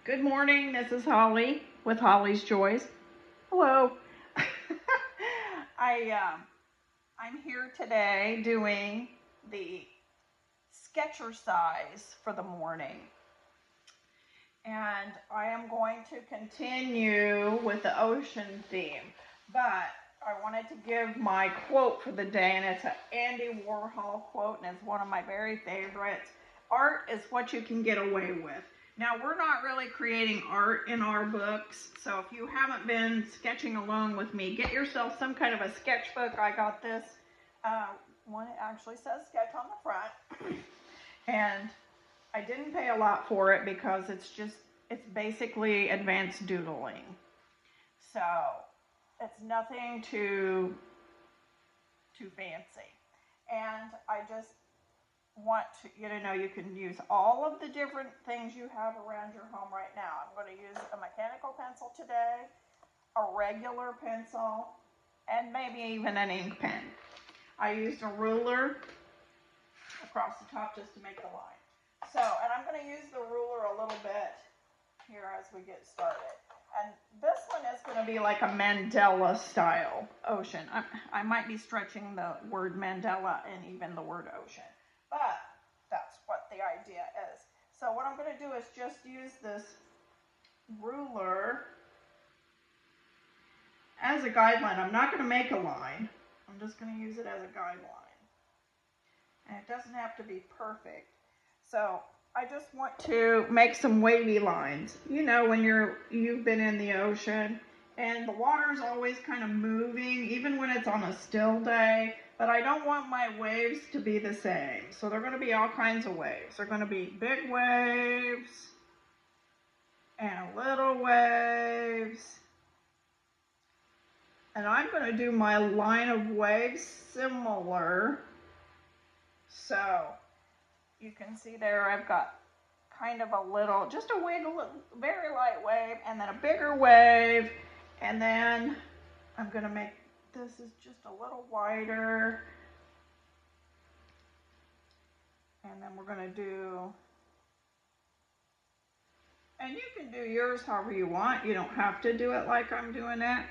Good morning, this is Holly with Holly's Joys. Hello. I'm here today doing the sketchercise for the morning. And I am going to continue with the ocean theme. But I wanted to give my quote for the day, and it's an Andy Warhol quote, and it's one of my very favorites. Art is what you can get away with. Now, we're not really creating art in our books, so if you haven't been sketching along with me, get yourself some kind of a sketchbook. I got this one. It actually says sketch on the front. And I didn't pay a lot for it because it's basically advanced doodling. So it's nothing too fancy. And I just want you to know you can use all of the different things you have around your home right now. I'm going to use a mechanical pencil today, a regular pencil, and maybe even an ink pen. I used a ruler across the top just to make the line. So, and I'm going to use the ruler a little bit here as we get started. And this one is going to be like a mandala style ocean. I might be stretching the word mandala and even the word ocean. But that's what the idea is. So what I'm going to do is just use this ruler as a guideline. I'm not going to make a line. I'm just going to use it as a guideline. And it doesn't have to be perfect. So I just want to make some wavy lines. You know, when you've been in the ocean and the water's always kind of moving, even when it's on a still day. But I don't want my waves to be the same. So they're going to be all kinds of waves. They're going to be big waves and little waves. And I'm going to do my line of waves similar. So you can see there I've got kind of a little, just a wiggle, very light wave, and then a bigger wave. And then I'm going to make this is just a little wider, and then we're going to do, and you can do yours however you want. You don't have to do it like I'm doing it.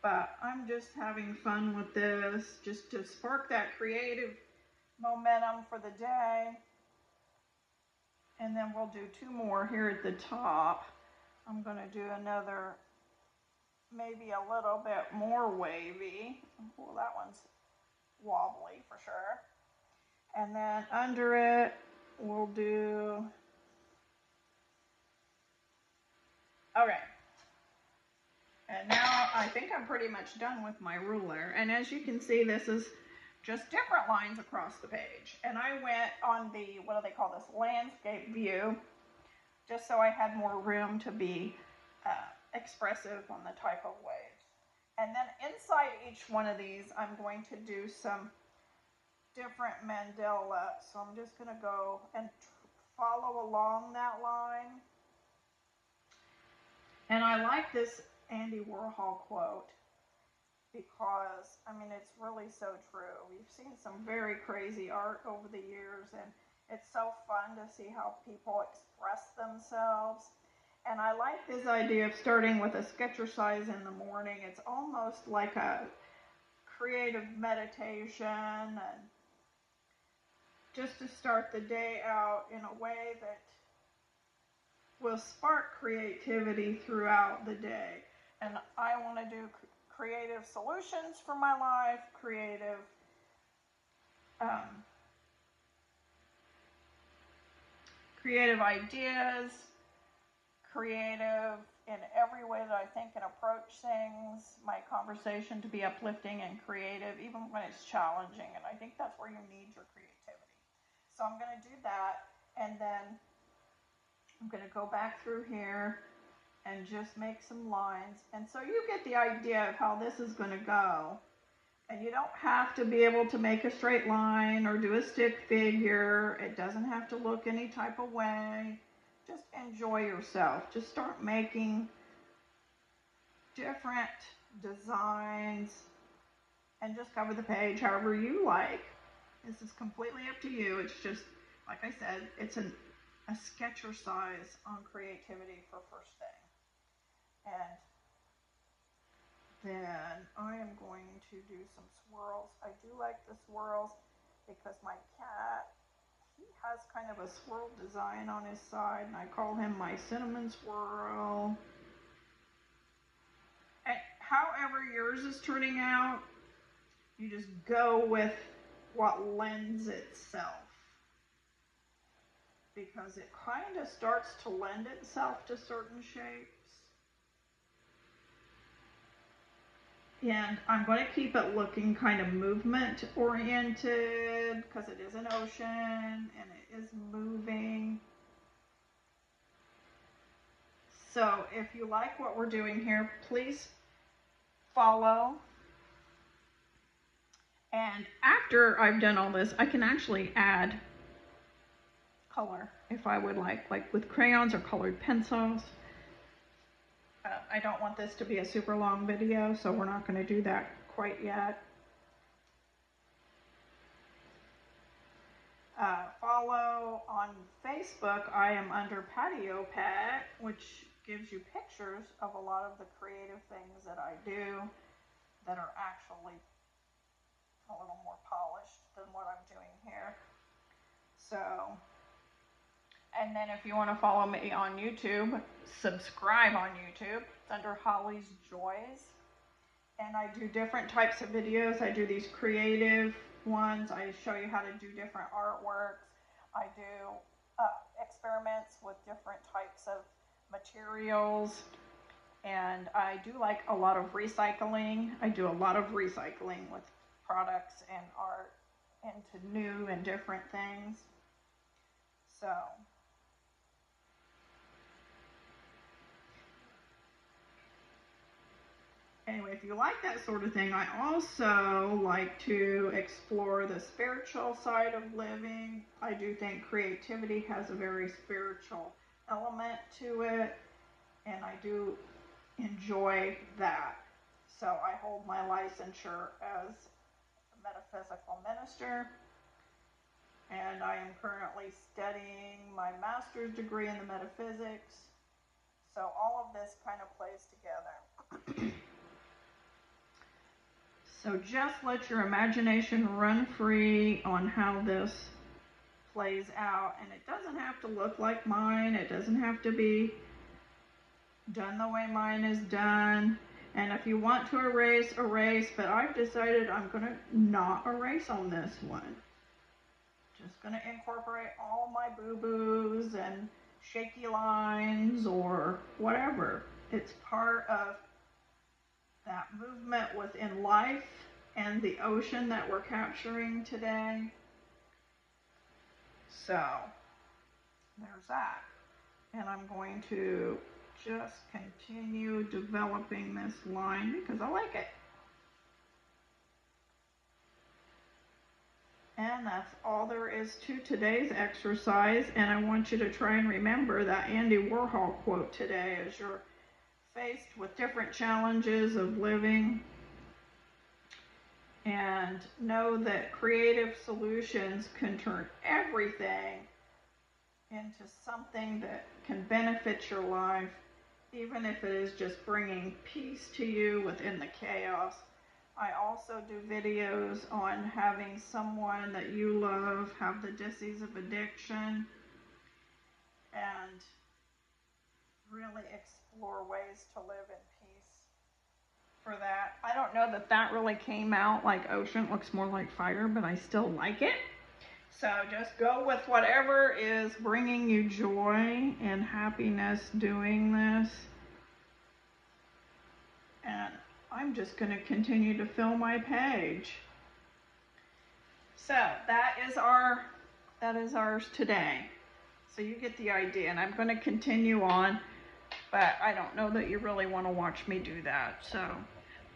But I'm just having fun with this, just to spark that creative momentum for the day. And then we'll do two more here at the top. I'm going to do another, maybe a little bit more wavy. Well, that one's wobbly for sure. And then under it, we'll do, okay. And now I think I'm pretty much done with my ruler. And as you can see, this is just different lines across the page. And I went on the, what do they call this, landscape view, just so I had more room to be expressive on the type of waves. And then inside each one of these, I'm going to do some different mandala. So I'm just going to go and follow along that line. And I like this Andy Warhol quote because, I mean, it's really so true. We've seen some very crazy art over the years, and it's so fun to see how people express themselves. And I like this idea of starting with a sketchercise in the morning. It's almost like a creative meditation, and just to start the day out in a way that will spark creativity throughout the day. And I want to do creative solutions for my life, creative ideas, creative in every way that I think and approach things, my conversation to be uplifting and creative, even when it's challenging. And I think that's where you need your creativity. So I'm going to do that, and then I'm going to go back through here and just make some lines. And so you get the idea of how this is going to go. And you don't have to be able to make a straight line or do a stick figure. It doesn't have to look any type of way. Just enjoy yourself. Just start making different designs and just cover the page however you like. This is completely up to you. It's just, like I said, it's a sketchercise on creativity for first thing. And then I am going to do some swirls. I do like the swirls because my cat, he has kind of a swirl design on his side, and I call him my cinnamon swirl. And however yours is turning out, you just go with what lends itself, because it kind of starts to lend itself to certain shapes. And I'm going to keep it looking kind of movement oriented because it is an ocean and it is moving. So if you like what we're doing here, please follow. And after I've done all this, I can actually add color if I would like with crayons or colored pencils. I don't want this to be a super long video, so we're not going to do that quite yet. Follow on Facebook. I am under Patio Pet, which gives you pictures of a lot of the creative things that I do that are actually a little more polished than what I'm doing here. So, and then if you want to follow me on YouTube, subscribe on YouTube. It's under Holly's Joys. And I do different types of videos. I do these creative ones. I show you how to do different artworks. I do experiments with different types of materials. And I do like a lot of recycling. I do a lot of recycling with products and art into new and different things. So anyway, if you like that sort of thing, I also like to explore the spiritual side of living. I do think creativity has a very spiritual element to it, and I do enjoy that. So I hold my licensure as a metaphysical minister, and I am currently studying my master's degree in the metaphysics. So all of this kind of plays together. So just let your imagination run free on how this plays out. And it doesn't have to look like mine. It doesn't have to be done the way mine is done. And if you want to erase, erase. But I've decided I'm going to not erase on this one. Just going to incorporate all my boo-boos and shaky lines or whatever. It's part of that movement within life and the ocean that we're capturing today. So there's that. And I'm going to just continue developing this line because I like it. And that's all there is to today's exercise. And I want you to try and remember that Andy Warhol quote today as you're faced with different challenges of living, and know that creative solutions can turn everything into something that can benefit your life, even if it is just bringing peace to you within the chaos. I also do videos on having someone that you love have the disease of addiction and really explore ways to live in peace for that. I don't know that that really came out like ocean. It looks more like fire, but I still like it. So just go with whatever is bringing you joy and happiness doing this. And I'm just going to continue to fill my page. So that is ours today. So you get the idea, and I'm going to continue on. But I don't know that you really want to watch me do that. So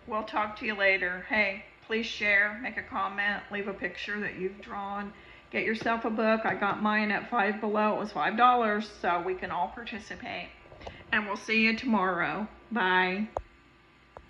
we'll talk to you later. Hey, please share, make a comment, leave a picture that you've drawn. Get yourself a book. I got mine at Five Below. It was $5, so we can all participate. And we'll see you tomorrow. Bye.